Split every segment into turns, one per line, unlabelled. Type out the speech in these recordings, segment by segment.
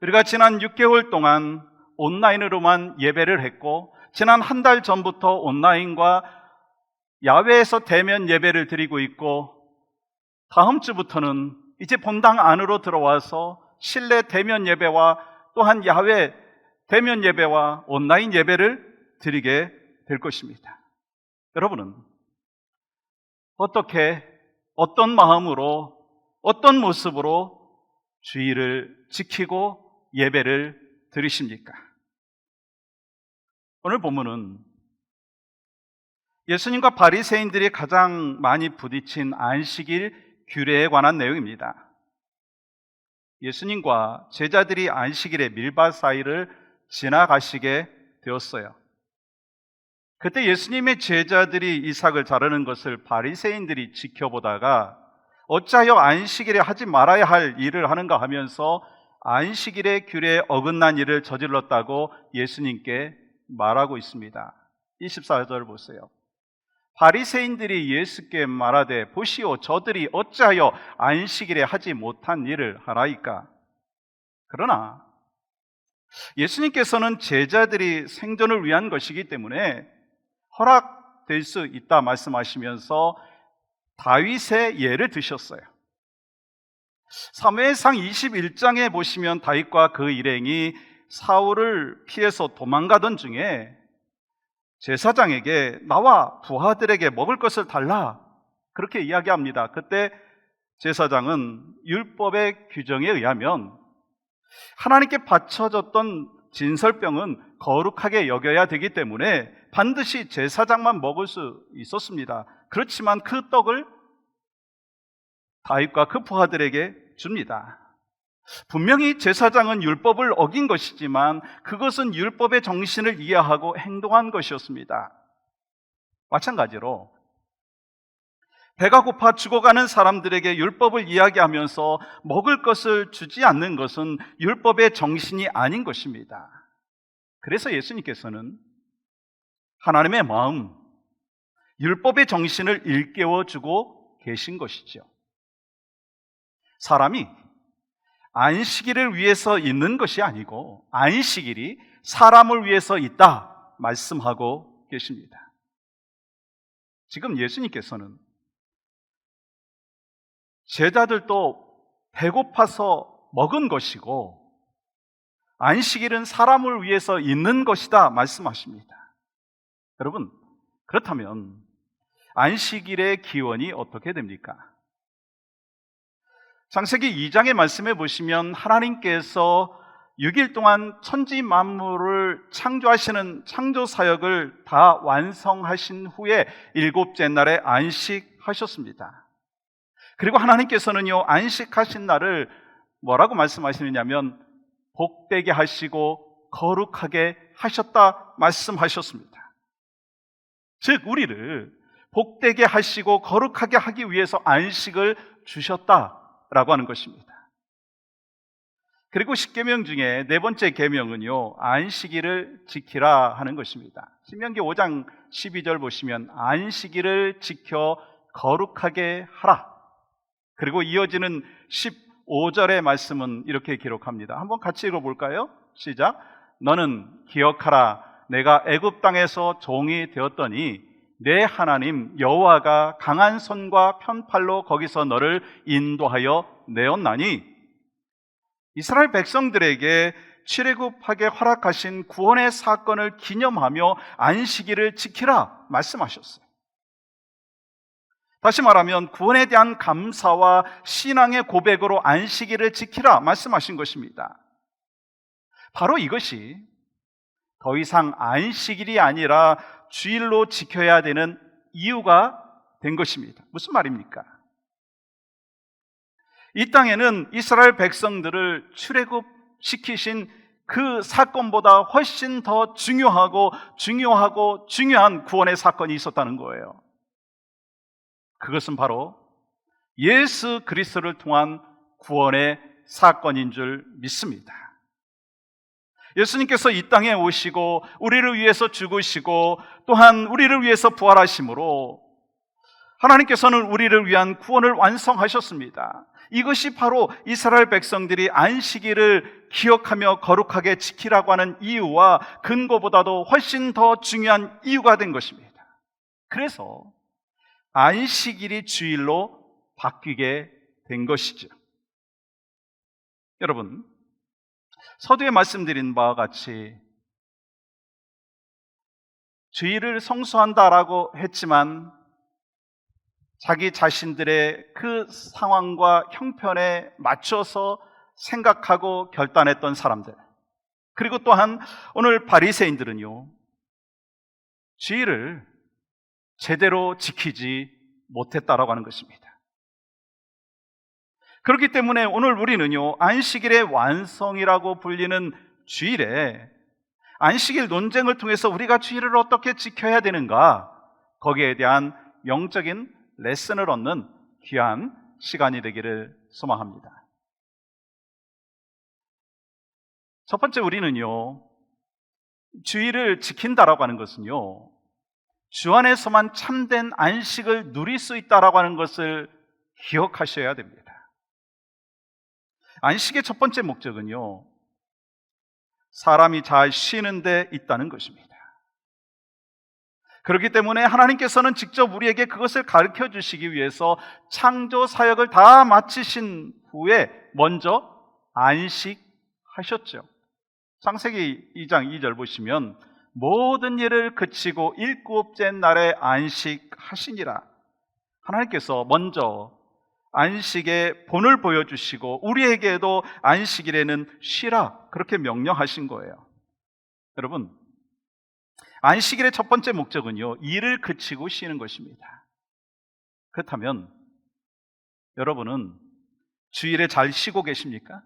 우리가 지난 6개월 동안 온라인으로만 예배를 했고, 지난 한 달 전부터 온라인과 야외에서 대면 예배를 드리고 있고, 다음 주부터는 이제 본당 안으로 들어와서 실내 대면 예배와 또한 야외 대면 예배와 온라인 예배를 드리게 될 것입니다. 여러분은 어떻게, 어떤 마음으로, 어떤 모습으로 주의를 지키고 예배를 드리십니까? 오늘 본문은 예수님과 바리새인들이 가장 많이 부딪힌 안식일 규례에 관한 내용입니다. 예수님과 제자들이 안식일의 밀밭 사이를 지나가시게 되었어요. 그때 예수님의 제자들이 이삭을 자르는 것을 바리새인들이 지켜보다가 어찌하여 안식일에 하지 말아야 할 일을 하는가 하면서 안식일의 규례에 어긋난 일을 저질렀다고 예수님께 말하고 있습니다. 24절 보세요. 바리새인들이 예수께 말하되 보시오, 저들이 어찌하여 안식일에 하지 못한 일을 하나이까? 그러나 예수님께서는 제자들이 생존을 위한 것이기 때문에 허락될 수 있다 말씀하시면서 다윗의 예를 드셨어요. 사무엘상 21장에 보시면 다윗과 그 일행이 사울을 피해서 도망가던 중에 제사장에게 나와 부하들에게 먹을 것을 달라, 그렇게 이야기합니다. 그때 제사장은 율법의 규정에 의하면 하나님께 바쳐졌던 진설병은 거룩하게 여겨야 되기 때문에 반드시 제사장만 먹을 수 있었습니다. 그렇지만 그 떡을 다윗과 그 부하들에게 줍니다. 분명히 제사장은 율법을 어긴 것이지만 그것은 율법의 정신을 이해하고 행동한 것이었습니다. 마찬가지로 배가 고파 죽어가는 사람들에게 율법을 이야기하면서 먹을 것을 주지 않는 것은 율법의 정신이 아닌 것입니다. 그래서 예수님께서는 하나님의 마음, 율법의 정신을 일깨워주고 계신 것이죠. 사람이 안식일을 위해서 있는 것이 아니고 안식일이 사람을 위해서 있다 말씀하고 계십니다. 지금 예수님께서는 제자들도 배고파서 먹은 것이고 안식일은 사람을 위해서 있는 것이다 말씀하십니다. 여러분, 그렇다면 안식일의 기원이 어떻게 됩니까? 창세기 2장의 말씀에 보시면 하나님께서 6일 동안 천지 만물을 창조하시는 창조 사역을 다 완성하신 후에 일곱째 날에 안식하셨습니다. 그리고 하나님께서는요, 안식하신 날을 뭐라고 말씀하시느냐면 복되게 하시고 거룩하게 하셨다 말씀하셨습니다. 즉 우리를 복되게 하시고 거룩하게 하기 위해서 안식을 주셨다라고 하는 것입니다. 그리고 10계명 중에 네 번째 계명은요, 안식일을 지키라 하는 것입니다. 신명기 5장 12절 보시면 안식일을 지켜 거룩하게 하라. 그리고 이어지는 15절의 말씀은 이렇게 기록합니다. 한번 같이 읽어볼까요? 시작. 너는 기억하라. 내가 애굽 땅에서 종이 되었더니 내 하나님 여호와가 강한 손과 편팔로 거기서 너를 인도하여 내었나니 이스라엘 백성들에게 출애굽하게 허락하신 구원의 사건을 기념하며 안식일을 지키라 말씀하셨어요. 다시 말하면 구원에 대한 감사와 신앙의 고백으로 안식일을 지키라 말씀하신 것입니다. 바로 이것이 더 이상 안식일이 아니라 주일로 지켜야 되는 이유가 된 것입니다. 무슨 말입니까? 이 땅에는 이스라엘 백성들을 출애굽시키신 그 사건보다 훨씬 더 중요한 구원의 사건이 있었다는 거예요. 그것은 바로 예수 그리스도를 통한 구원의 사건인 줄 믿습니다. 예수님께서 이 땅에 오시고 우리를 위해서 죽으시고 또한 우리를 위해서 부활하심으로 하나님께서는 우리를 위한 구원을 완성하셨습니다. 이것이 바로 이스라엘 백성들이 안식일을 기억하며 거룩하게 지키라고 하는 이유와 근거보다도 훨씬 더 중요한 이유가 된 것입니다. 그래서 안식일이 주일로 바뀌게 된 것이죠. 여러분, 서두에 말씀드린 바와 같이 주일을 성수한다라고 했지만 자기 자신들의 그 상황과 형편에 맞춰서 생각하고 결단했던 사람들, 그리고 또한 오늘 바리새인들은요, 주일을 제대로 지키지 못했다라고 하는 것입니다. 그렇기 때문에 오늘 우리는요, 안식일의 완성이라고 불리는 주일에 안식일 논쟁을 통해서 우리가 주일을 어떻게 지켜야 되는가, 거기에 대한 영적인 레슨을 얻는 귀한 시간이 되기를 소망합니다. 첫 번째, 우리는요, 주일을 지킨다라고 하는 것은요, 주 안에서만 참된 안식을 누릴 수 있다라고 하는 것을 기억하셔야 됩니다. 안식의 첫 번째 목적은요, 사람이 잘 쉬는 데 있다는 것입니다. 그렇기 때문에 하나님께서는 직접 우리에게 그것을 가르쳐 주시기 위해서 창조 사역을 다 마치신 후에 먼저 안식하셨죠. 창세기 2장 2절 보시면 모든 일을 그치고 일곱째 날에 안식하시니라. 하나님께서 먼저 안식의 본을 보여주시고 우리에게도 안식일에는 쉬라, 그렇게 명령하신 거예요. 여러분, 안식일의 첫 번째 목적은요, 일을 그치고 쉬는 것입니다. 그렇다면 여러분은 주일에 잘 쉬고 계십니까?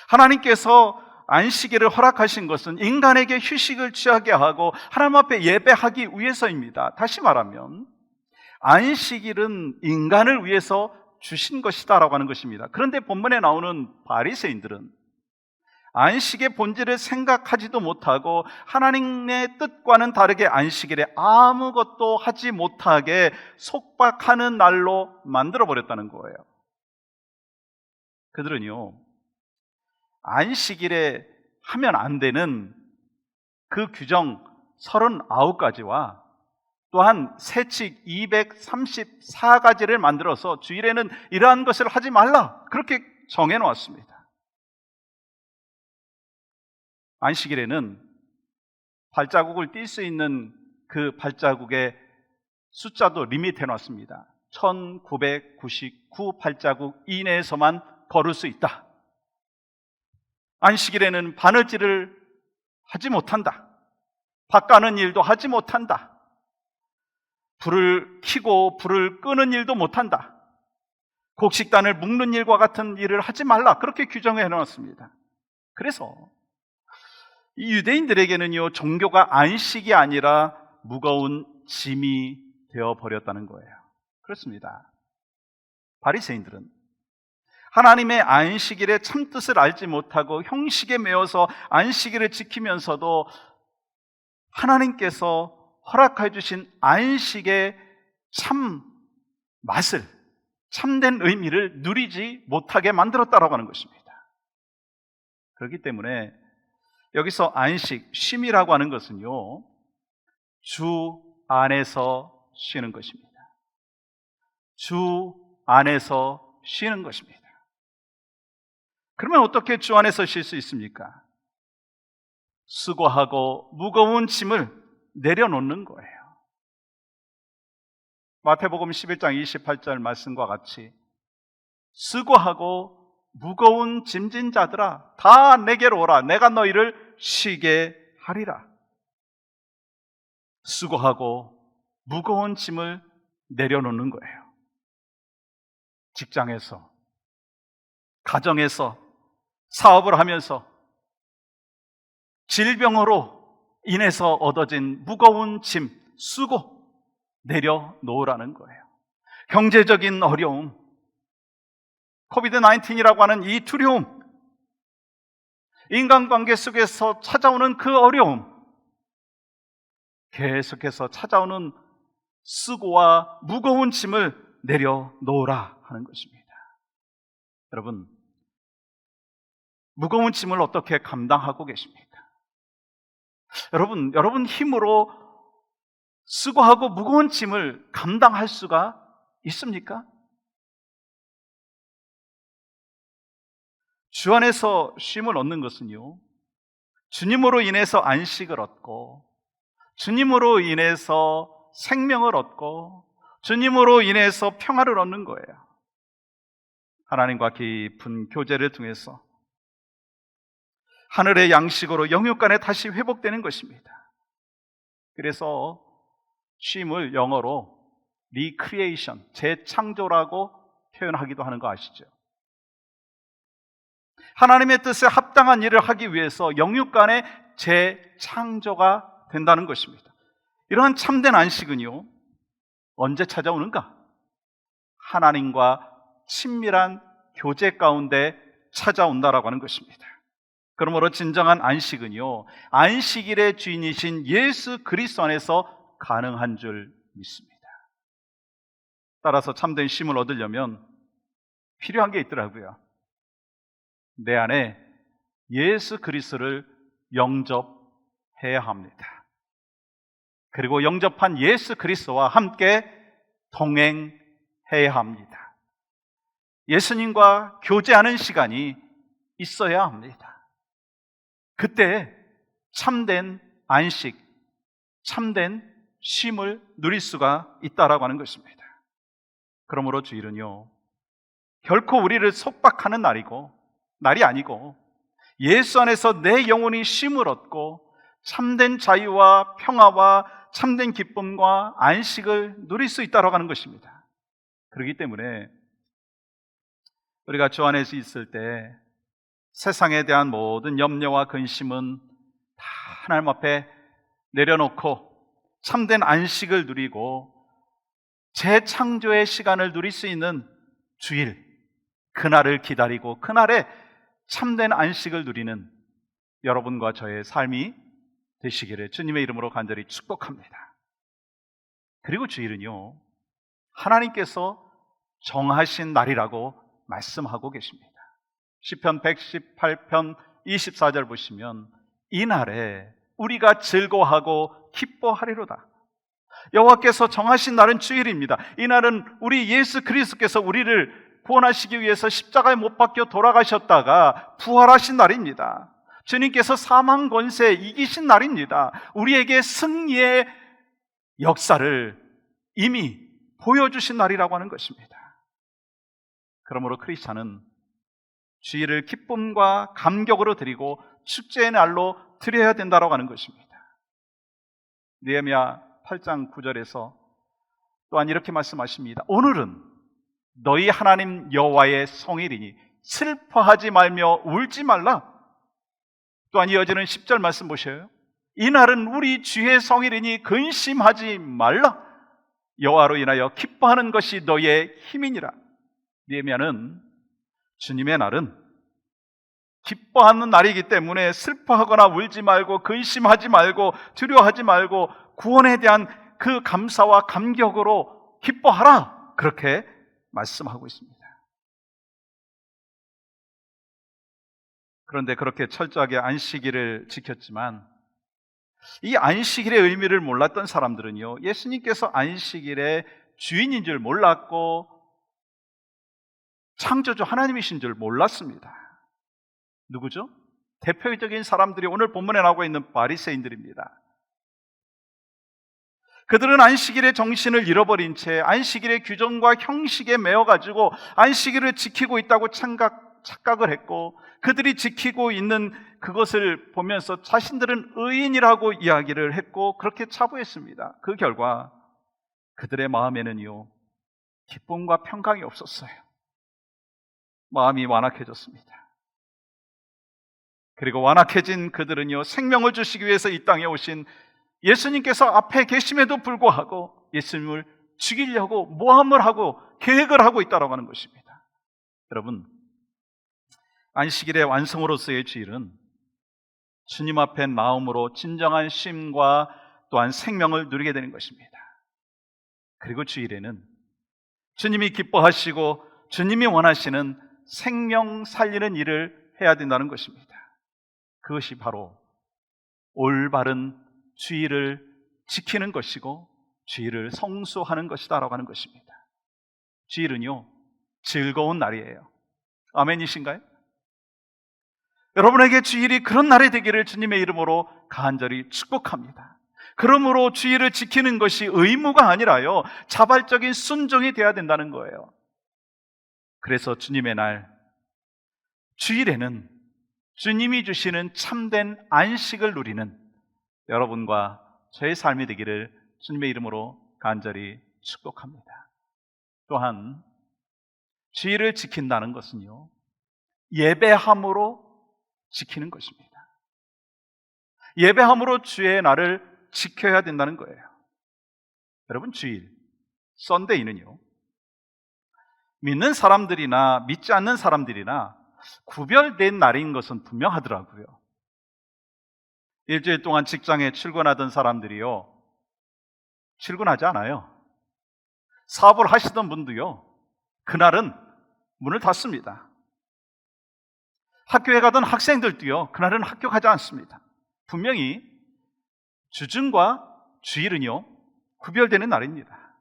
하나님께서 안식일을 허락하신 것은 인간에게 휴식을 취하게 하고 하나님 앞에 예배하기 위해서입니다. 다시 말하면 안식일은 인간을 위해서 주신 것이다라고 하는 것입니다. 그런데 본문에 나오는 바리새인들은 안식의 본질을 생각하지도 못하고 하나님의 뜻과는 다르게 안식일에 아무것도 하지 못하게 속박하는 날로 만들어버렸다는 거예요. 그들은요, 안식일에 하면 안 되는 그 규정 39가지와 또한 세칙 234가지를 만들어서 주일에는 이러한 것을 하지 말라, 그렇게 정해놓았습니다. 안식일에는 발자국을 띨 수 있는 그 발자국의 숫자도 리밋해놨습니다. 1999 발자국 이내에서만 걸을 수 있다. 안식일에는 바느질을 하지 못한다. 밭가는 일도 하지 못한다. 불을 켜고 불을 끄는 일도 못한다. 곡식단을 묶는 일과 같은 일을 하지 말라, 그렇게 규정해 놓았습니다. 그래서 이 유대인들에게는요, 종교가 안식이 아니라 무거운 짐이 되어버렸다는 거예요. 그렇습니다. 바리새인들은 하나님의 안식일의 참뜻을 알지 못하고 형식에 매여서 안식일을 지키면서도 하나님께서 허락해 주신 안식의 참 맛을, 참된 의미를 누리지 못하게 만들었다라고 하는 것입니다. 그렇기 때문에 여기서 안식, 쉼이라고 하는 것은요, 주 안에서 쉬는 것입니다. 주 안에서 쉬는 것입니다. 그러면 어떻게 주 안에서 쉴 수 있습니까? 수고하고 무거운 짐을 내려놓는 거예요. 마태복음 11장 28절 말씀과 같이 수고하고 무거운 짐진 자들아 다 내게로 오라, 내가 너희를 쉬게 하리라. 수고하고 무거운 짐을 내려놓는 거예요. 직장에서, 가정에서, 사업을 하면서 질병으로 인해서 얻어진 무거운 짐, 수고 내려놓으라는 거예요. 경제적인 어려움, 코비드-19이라고 하는 이 두려움, 인간관계 속에서 찾아오는 그 어려움, 계속해서 찾아오는 수고와 무거운 짐을 내려놓으라 하는 것입니다. 여러분, 무거운 짐을 어떻게 감당하고 계십니까? 여러분 힘으로 수고하고 무거운 짐을 감당할 수가 있습니까? 주 안에서 쉼을 얻는 것은요, 주님으로 인해서 안식을 얻고, 주님으로 인해서 생명을 얻고, 주님으로 인해서 평화를 얻는 거예요. 하나님과 깊은 교제를 통해서 하늘의 양식으로 영육간에 다시 회복되는 것입니다. 그래서 쉼을 영어로 recreation, 재창조라고 표현하기도 하는 거 아시죠? 하나님의 뜻에 합당한 일을 하기 위해서 영육간의 재창조가 된다는 것입니다. 이러한 참된 안식은요, 언제 찾아오는가? 하나님과 친밀한 교제 가운데 찾아온다라고 하는 것입니다. 그러므로 진정한 안식은요, 안식일의 주인이신 예수 그리스도 안에서 가능한 줄 믿습니다. 따라서 참된 쉼을 얻으려면 필요한 게 있더라고요. 내 안에 예수 그리스도를 영접해야 합니다. 그리고 영접한 예수 그리스도와 함께 동행해야 합니다. 예수님과 교제하는 시간이 있어야 합니다. 그때 참된 안식, 참된 쉼을 누릴 수가 있다라고 하는 것입니다. 그러므로 주일은요, 결코 우리를 속박하는 날이 아니고 예수 안에서 내 영혼이 쉼을 얻고 참된 자유와 평화와 참된 기쁨과 안식을 누릴 수 있다라고 하는 것입니다. 그렇기 때문에 우리가 주 안에서 있을 때 세상에 대한 모든 염려와 근심은 다 하나님 앞에 내려놓고 참된 안식을 누리고 재창조의 시간을 누릴 수 있는 주일, 그날을 기다리고 그날에 참된 안식을 누리는 여러분과 저의 삶이 되시기를 주님의 이름으로 간절히 축복합니다. 그리고 주일은요, 하나님께서 정하신 날이라고 말씀하고 계십니다. 시편 118편 24절 보시면 이 날에 우리가 즐거워하고 기뻐하리로다. 여호와께서 정하신 날은 주일입니다. 이 날은 우리 예수 그리스도께서 우리를 구원하시기 위해서 십자가에 못 박혀 돌아가셨다가 부활하신 날입니다. 주님께서 사망 권세 이기신 날입니다. 우리에게 승리의 역사를 이미 보여주신 날이라고 하는 것입니다. 그러므로 크리스찬은 주일을 기쁨과 감격으로 드리고 축제의 날로 드려야 된다고 하는 것입니다. 느헤미야 8장 9절에서 또한 이렇게 말씀하십니다. 오늘은 너희 하나님 여호와의 성일이니 슬퍼하지 말며 울지 말라. 또한 이어지는 10절 말씀 보셔요. 이 날은 우리 주의 성일이니 근심하지 말라. 여호와로 인하여 기뻐하는 것이 너의 힘이니라. 느헤미야는 주님의 날은 기뻐하는 날이기 때문에 슬퍼하거나 울지 말고 근심하지 말고 두려워하지 말고 구원에 대한 그 감사와 감격으로 기뻐하라, 그렇게 말씀하고 있습니다. 그런데 그렇게 철저하게 안식일을 지켰지만 이 안식일의 의미를 몰랐던 사람들은요, 예수님께서 안식일의 주인인 줄 몰랐고 창조주 하나님이신 줄 몰랐습니다. 누구죠? 대표적인 사람들이 오늘 본문에 나오고 있는 바리새인들입니다. 그들은 안식일의 정신을 잃어버린 채 안식일의 규정과 형식에 매여가지고 안식일을 지키고 있다고 착각을 했고, 그들이 지키고 있는 그것을 보면서 자신들은 의인이라고 이야기를 했고 그렇게 차부했습니다. 그 결과 그들의 마음에는요, 기쁨과 평강이 없었어요. 마음이 완악해졌습니다. 그리고 완악해진 그들은요, 생명을 주시기 위해서 이 땅에 오신 예수님께서 앞에 계심에도 불구하고 예수님을 죽이려고 모함을 하고 계획을 하고 있다고 하는 것입니다. 여러분, 안식일의 완성으로서의 주일은 주님 앞에 나옴으로 진정한 쉼과 또한 생명을 누리게 되는 것입니다. 그리고 주일에는 주님이 기뻐하시고 주님이 원하시는 생명 살리는 일을 해야 된다는 것입니다. 그것이 바로 올바른 주일을 지키는 것이고 주일을 성수하는 것이다라고 하는 것입니다. 주일은요, 즐거운 날이에요. 아멘이신가요? 여러분에게 주일이 그런 날이 되기를 주님의 이름으로 간절히 축복합니다. 그러므로 주일을 지키는 것이 의무가 아니라요, 자발적인 순종이 되어야 된다는 거예요. 그래서 주님의 날, 주일에는 주님이 주시는 참된 안식을 누리는 여러분과 저의 삶이 되기를 주님의 이름으로 간절히 축복합니다. 또한 주일을 지킨다는 것은요, 예배함으로 지키는 것입니다. 예배함으로 주의 날을 지켜야 된다는 거예요. 여러분, 주일, 썬데이는요, 믿는 사람들이나 믿지 않는 사람들이나 구별된 날인 것은 분명하더라고요. 일주일 동안 직장에 출근하던 사람들이요, 출근하지 않아요. 사업을 하시던 분도요, 그날은 문을 닫습니다. 학교에 가던 학생들도요, 그날은 학교 가지 않습니다. 분명히 주중과 주일은요, 구별되는 날입니다.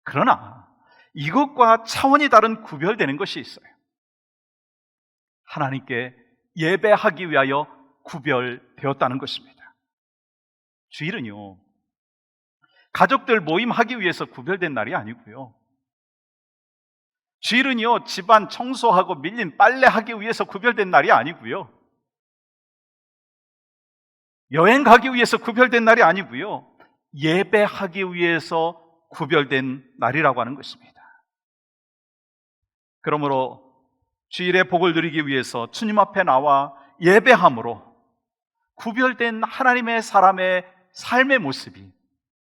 그러나 이것과 차원이 다른 구별되는 것이 있어요. 하나님께 예배하기 위하여 구별되었다는 것입니다. 주일은요, 가족들 모임하기 위해서 구별된 날이 아니고요, 주일은요, 집안 청소하고 밀린 빨래하기 위해서 구별된 날이 아니고요, 여행 가기 위해서 구별된 날이 아니고요, 예배하기 위해서 구별된 날이라고 하는 것입니다. 그러므로 주일의 복을 누리기 위해서 주님 앞에 나와 예배함으로 구별된 하나님의 사람의 삶의 모습이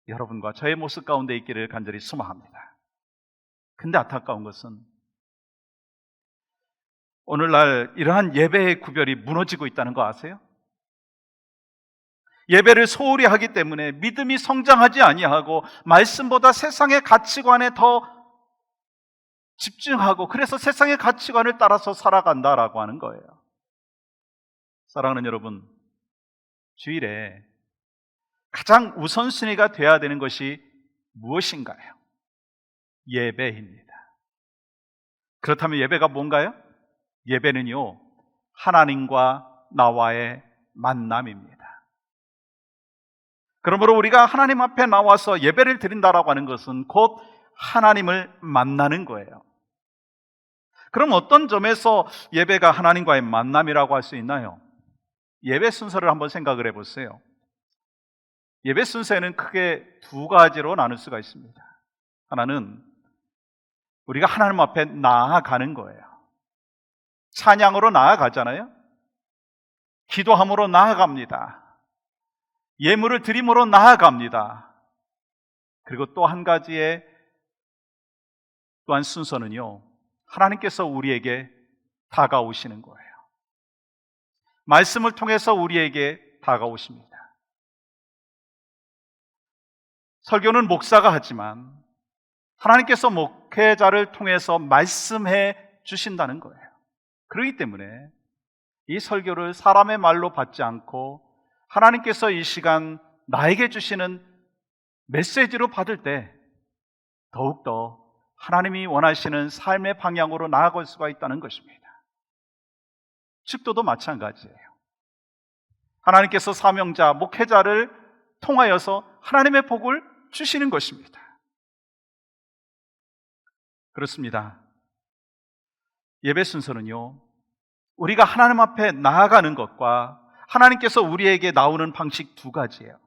여러분과 저의 모습 가운데 있기를 간절히 소망합니다. 근데 안타까운 것은 오늘날 이러한 예배의 구별이 무너지고 있다는 거 아세요? 예배를 소홀히 하기 때문에 믿음이 성장하지 아니하고 말씀보다 세상의 가치관에 더 집중하고, 그래서 세상의 가치관을 따라서 살아간다라고 하는 거예요. 사랑하는 여러분, 주일에 가장 우선순위가 되어야 되는 것이 무엇인가요? 예배입니다. 그렇다면 예배가 뭔가요? 예배는요, 하나님과 나와의 만남입니다. 그러므로 우리가 하나님 앞에 나와서 예배를 드린다라고 하는 것은 곧 하나님을 만나는 거예요. 그럼 어떤 점에서 예배가 하나님과의 만남이라고 할 수 있나요? 예배 순서를 한번 생각을 해보세요. 예배 순서에는 크게 두 가지로 나눌 수가 있습니다. 하나는 우리가 하나님 앞에 나아가는 거예요. 찬양으로 나아가잖아요. 기도함으로 나아갑니다. 예물을 드림으로 나아갑니다. 그리고 또 한 가지의 또한 순서는요, 하나님께서 우리에게 다가오시는 거예요. 말씀을 통해서 우리에게 다가오십니다. 설교는 목사가 하지만 하나님께서 목회자를 통해서 말씀해 주신다는 거예요. 그렇기 때문에 이 설교를 사람의 말로 받지 않고 하나님께서 이 시간 나에게 주시는 메시지로 받을 때 더욱더 하나님이 원하시는 삶의 방향으로 나아갈 수가 있다는 것입니다. 축도도 마찬가지예요. 하나님께서 사명자, 목회자를 통하여서 하나님의 복을 주시는 것입니다. 그렇습니다. 예배 순서는요, 우리가 하나님 앞에 나아가는 것과 하나님께서 우리에게 나오는 방식 두 가지예요.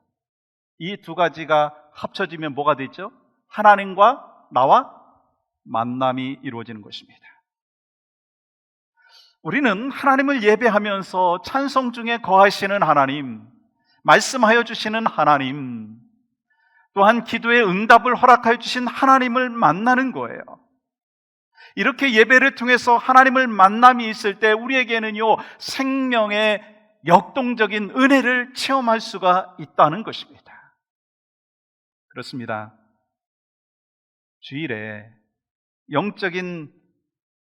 이 두 가지가 합쳐지면 뭐가 되죠? 하나님과 나와 만남이 이루어지는 것입니다. 우리는 하나님을 예배하면서 찬송 중에 거하시는 하나님, 말씀하여 주시는 하나님, 또한 기도의 응답을 허락하여 주신 하나님을 만나는 거예요. 이렇게 예배를 통해서 하나님을 만남이 있을 때 우리에게는요, 생명의 역동적인 은혜를 체험할 수가 있다는 것입니다. 그렇습니다. 주일에 영적인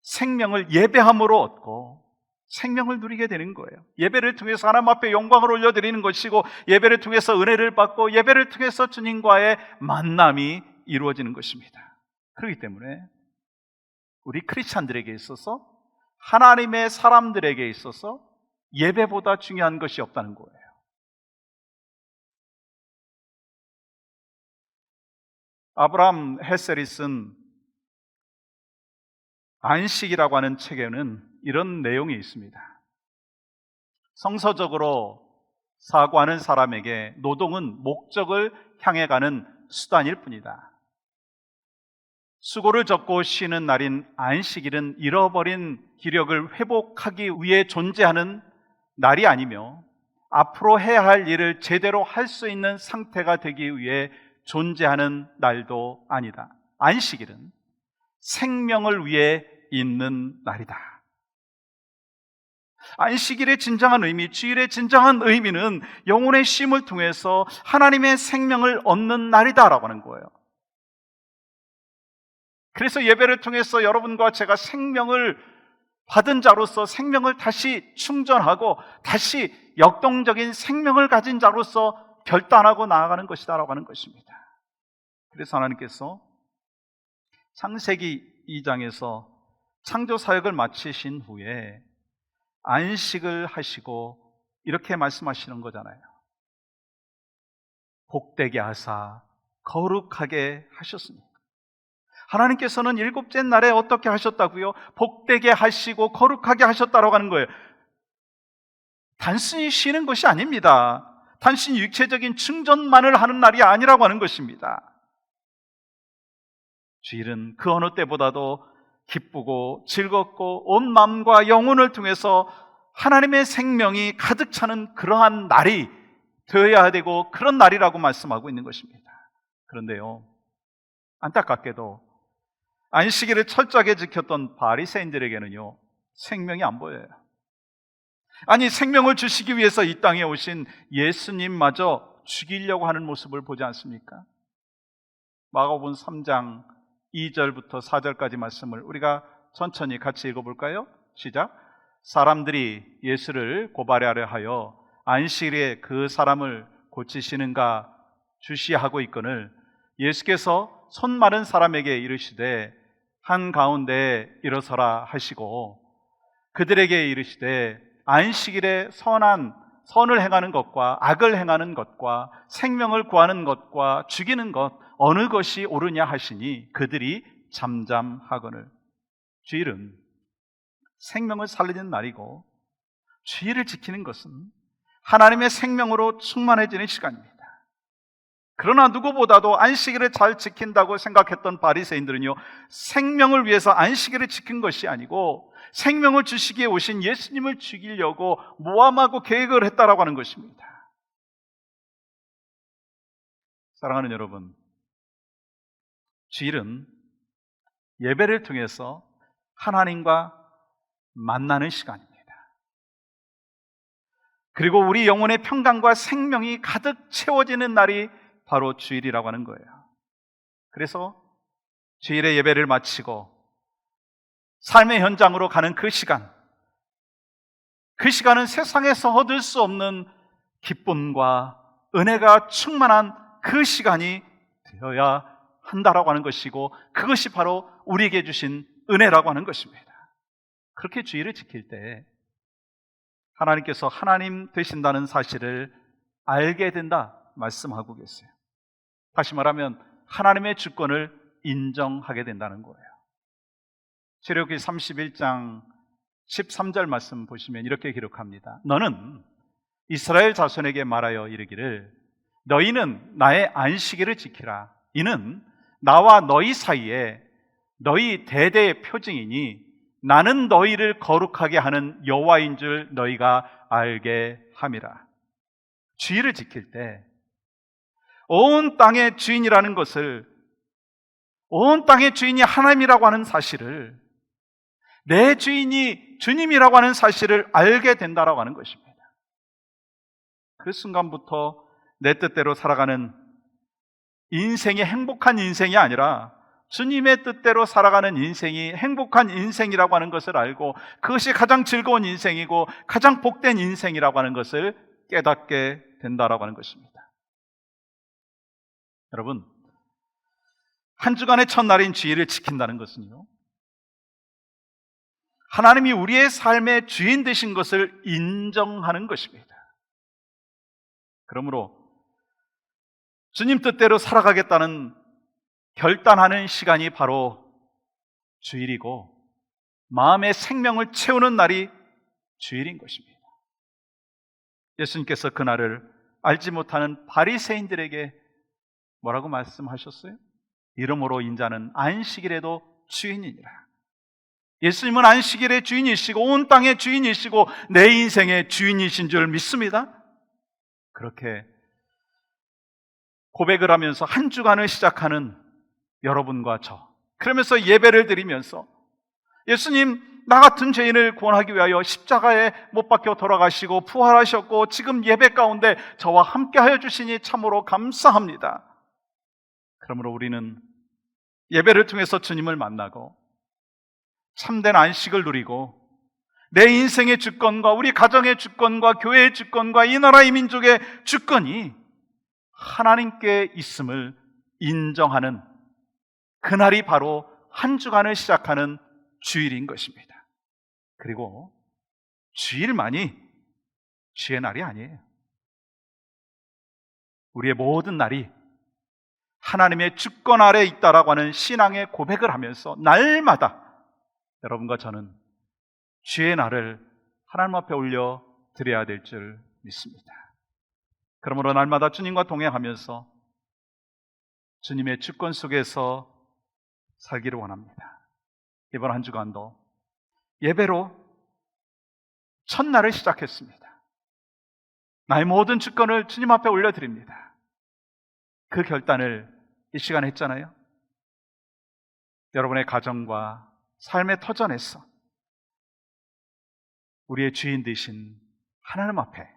생명을 예배함으로 얻고 생명을 누리게 되는 거예요. 예배를 통해서 하나님 앞에 영광을 올려드리는 것이고, 예배를 통해서 은혜를 받고, 예배를 통해서 주님과의 만남이 이루어지는 것입니다. 그렇기 때문에 우리 크리스찬들에게 있어서, 하나님의 사람들에게 있어서 예배보다 중요한 것이 없다는 거예요. 아브라함 헤셀이 쓴 안식이라고 하는 책에는 이런 내용이 있습니다. 성서적으로 사고하는 사람에게 노동은 목적을 향해 가는 수단일 뿐이다. 수고를 접고 쉬는 날인 안식일은 잃어버린 기력을 회복하기 위해 존재하는 날이 아니며, 앞으로 해야 할 일을 제대로 할 수 있는 상태가 되기 위해 존재하는 날도 아니다. 안식일은 생명을 위해 있는 날이다. 안식일의 진정한 의미, 주일의 진정한 의미는 영혼의 쉼을 통해서 하나님의 생명을 얻는 날이다라고 하는 거예요. 그래서 예배를 통해서 여러분과 제가 생명을 받은 자로서 생명을 다시 충전하고 다시 역동적인 생명을 가진 자로서 결단하고 나아가는 것이다라고 하는 것입니다. 그래서 하나님께서 창세기 2장에서 창조 사역을 마치신 후에 안식을 하시고 이렇게 말씀하시는 거잖아요. 복되게 하사 거룩하게 하셨습니다. 하나님께서는 일곱째 날에 어떻게 하셨다고요? 복되게 하시고 거룩하게 하셨다라고 하는 거예요. 단순히 쉬는 것이 아닙니다. 단순히 육체적인 충전만을 하는 날이 아니라고 하는 것입니다. 주일은 그 어느 때보다도 기쁘고 즐겁고 온 마음과 영혼을 통해서 하나님의 생명이 가득 차는 그러한 날이 되어야 되고, 그런 날이라고 말씀하고 있는 것입니다. 그런데요, 안타깝게도 안식일을 철저하게 지켰던 바리새인들에게는요, 생명이 안 보여요. 아니, 생명을 주시기 위해서 이 땅에 오신 예수님마저 죽이려고 하는 모습을 보지 않습니까? 마가복음 3장 2절부터 4절까지 말씀을 우리가 천천히 같이 읽어볼까요? 시작. 사람들이 예수를 고발하려 하여 안식일에 그 사람을 고치시는가 주시하고 있거늘, 예수께서 손 마른 사람에게 이르시되 한가운데에 일어서라 하시고, 그들에게 이르시되 안식일에 선을 행하는 것과 악을 행하는 것과 생명을 구하는 것과 죽이는 것 어느 것이 옳으냐 하시니 그들이 잠잠하거늘. 주일은 생명을 살리는 날이고, 주일을 지키는 것은 하나님의 생명으로 충만해지는 시간입니다. 그러나 누구보다도 안식일을 잘 지킨다고 생각했던 바리새인들은요, 생명을 위해서 안식일을 지킨 것이 아니고 생명을 주시기에 오신 예수님을 죽이려고 모함하고 계획을 했다라고 하는 것입니다. 사랑하는 여러분, 주일은 예배를 통해서 하나님과 만나는 시간입니다. 그리고 우리 영혼의 평강과 생명이 가득 채워지는 날이 바로 주일이라고 하는 거예요. 그래서 주일의 예배를 마치고 삶의 현장으로 가는 그 시간은 세상에서 얻을 수 없는 기쁨과 은혜가 충만한 그 시간이 되어야 한다라고 하는 것이고, 그것이 바로 우리에게 주신 은혜라고 하는 것입니다. 그렇게 주일을 지킬 때 하나님께서 하나님 되신다는 사실을 알게 된다 말씀하고 계세요. 다시 말하면 하나님의 주권을 인정하게 된다는 거예요. 출애굽기 31장 13절 말씀 보시면 이렇게 기록합니다. 너는 이스라엘 자손에게 말하여 이르기를 너희는 나의 안식일을 지키라. 이는 나와 너희 사이에 너희 대대의 표징이니 나는 너희를 거룩하게 하는 여호와인 줄 너희가 알게 함이라. 주일을 지킬 때 온 땅의 주인이라는 것을, 온 땅의 주인이 하나님이라고 하는 사실을, 내 주인이 주님이라고 하는 사실을 알게 된다라고 하는 것입니다. 그 순간부터 내 뜻대로 살아가는 인생이 행복한 인생이 아니라 주님의 뜻대로 살아가는 인생이 행복한 인생이라고 하는 것을 알고 그것이 가장 즐거운 인생이고 가장 복된 인생이라고 하는 것을 깨닫게 된다라고 하는 것입니다. 여러분, 한 주간의 첫날인 주일을 지킨다는 것은요, 하나님이 우리의 삶의 주인 되신 것을 인정하는 것입니다. 그러므로 주님 뜻대로 살아가겠다는 결단하는 시간이 바로 주일이고 마음의 생명을 채우는 날이 주일인 것입니다. 예수님께서 그날을 알지 못하는 바리새인들에게 뭐라고 말씀하셨어요? 이러므로 인자는 안식일에도 주인이니라. 예수님은 안식일의 주인이시고 온 땅의 주인이시고 내 인생의 주인이신 줄 믿습니다. 그렇게 고백을 하면서 한 주간을 시작하는 여러분과 저, 그러면서 예배를 드리면서 예수님, 나 같은 죄인을 구원하기 위하여 십자가에 못 박혀 돌아가시고 부활하셨고 지금 예배 가운데 저와 함께하여 주시니 참으로 감사합니다. 그러므로 우리는 예배를 통해서 주님을 만나고 참된 안식을 누리고 내 인생의 주권과 우리 가정의 주권과 교회의 주권과 이 나라 이 민족의 주권이 하나님께 있음을 인정하는 그날이 바로 한 주간을 시작하는 주일인 것입니다. 그리고 주일만이 주의 날이 아니에요. 우리의 모든 날이 하나님의 주권 아래에 있다라고 하는 신앙의 고백을 하면서 날마다 여러분과 저는 주의 날을 하나님 앞에 올려 드려야 될 줄 믿습니다. 그러므로 날마다 주님과 동행하면서 주님의 주권 속에서 살기를 원합니다. 이번 한 주간도 예배로 첫날을 시작했습니다. 나의 모든 주권을 주님 앞에 올려드립니다. 그 결단을 이 시간에 했잖아요. 여러분의 가정과 삶의 터전에서 우리의 주인 되신 하나님 앞에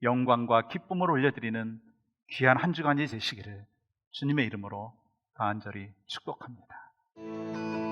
영광과 기쁨을 올려드리는 귀한 한 주간이 되시기를 주님의 이름으로 간절히 축복합니다.